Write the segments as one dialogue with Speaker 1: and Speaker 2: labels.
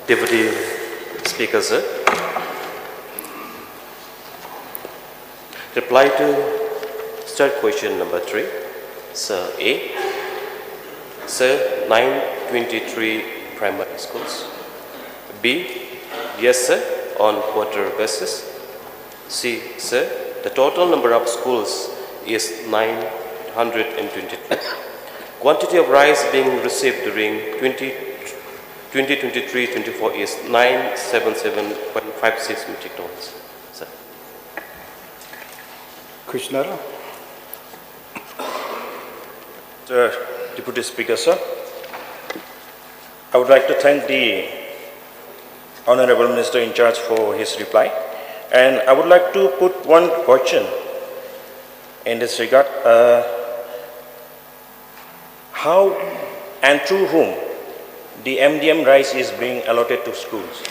Speaker 1: Deputy Speaker, sir. Reply to start question number 3. Sir, A. Sir, 923 primary schools. B. Yes, sir, on quarter basis. C. Sir, the total number of schools is 922. Quantity of rice being received during 2023-24 is 977.56 metric tons. Sir.
Speaker 2: Khynnah.
Speaker 3: Deputy Speaker, sir, I would like to thank the Honorable Minister in charge for his reply, and I would like to put one question in this regard. How and through whom the MDM rice is being allotted to schools?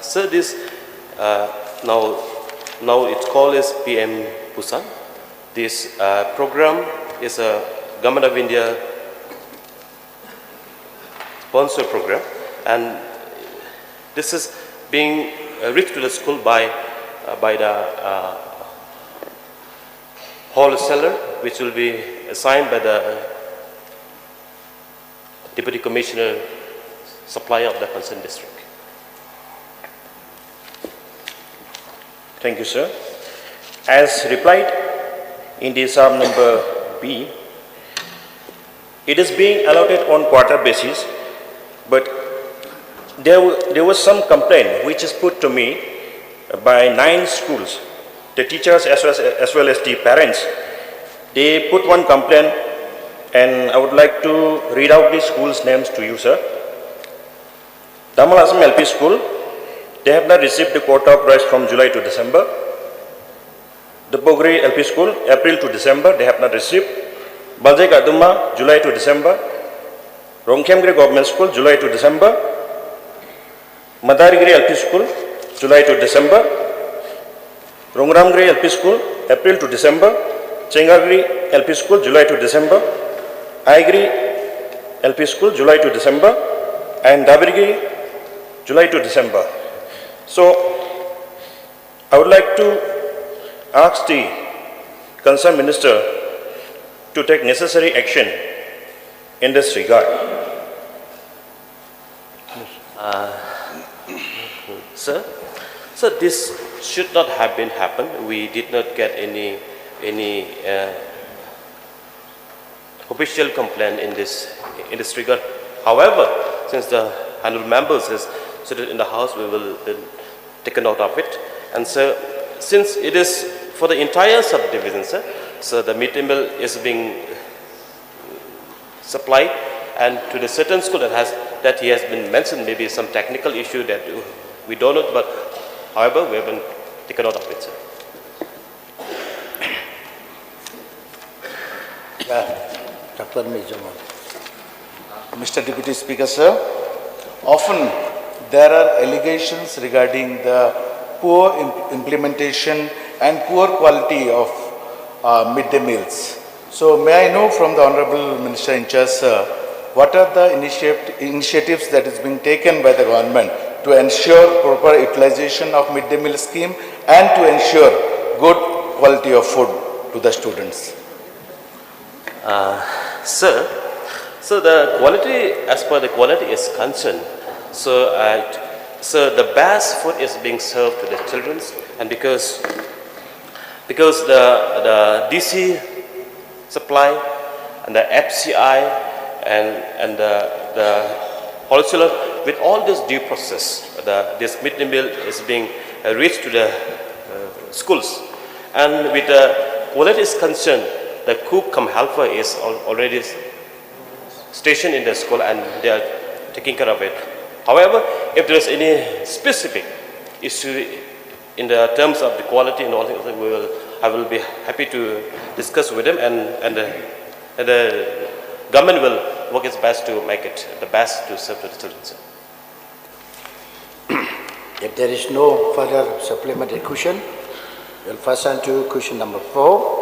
Speaker 1: Sir, this now it's called as PM Pusan. This program is a Government of India sponsored program, and this is being reached to the school by the wholesaler, which will be assigned by the Deputy Commissioner Supply of the concerned district.
Speaker 3: Thank you, sir. As replied in the sub number B, it is being allotted on quarter basis, but there was some complaint which is put to me by 9 schools, the teachers as well as the parents. They put one complaint, and I would like to read out the schools' names to you, sir. Damalasam LP School, they have not received the quota of rice from July to December. The Bogri LP School, April to December, they have not received. Baljai Kaduma, July to December. Rongkhemgri Government School, July to December. Madarigiri LP School, July to December. Rongramgiri LP School, April to December. Chengagri LP School, July to December. Aigri LP School, July to December. And Dabirgiri, July to December. So, I would like to ask the concerned minister to take necessary action in this regard.
Speaker 1: Sir, this should not have been happened. We did not get any official complaint in this regard. However, since the honorable members has seated in the house, we will take a note of it. And so, since it is for the entire subdivision, sir, so the midday meal is being supplied, and to the certain school that he has been mentioned, maybe some technical issue that we don't know, but however, we haven't taken note of it, sir.
Speaker 2: Dr. Mr. Deputy Speaker, sir, often there are allegations regarding the poor implementation and poor quality of midday meals. So may I know from the Honorable Minister in charge, sir, what are the initiatives that is being taken by the government to ensure proper utilization of midday meal scheme and to ensure good quality of food to the students?
Speaker 1: Sir, the quality, as per the quality is concerned, so the best food is being served to the children, and because the DC supply and the FCI and the wholesaler, with all this due process, this midday meal is being reached to the schools, and with the quality is concerned, the cook cum helper is already stationed in the school and they are taking care of it. However, if there is any specific issue in the terms of the quality and all things, I will be happy to discuss with them, and the government will work its best to make it the best to serve to the children.
Speaker 2: If there is no further supplementary question,
Speaker 4: We'll first on to question number 4.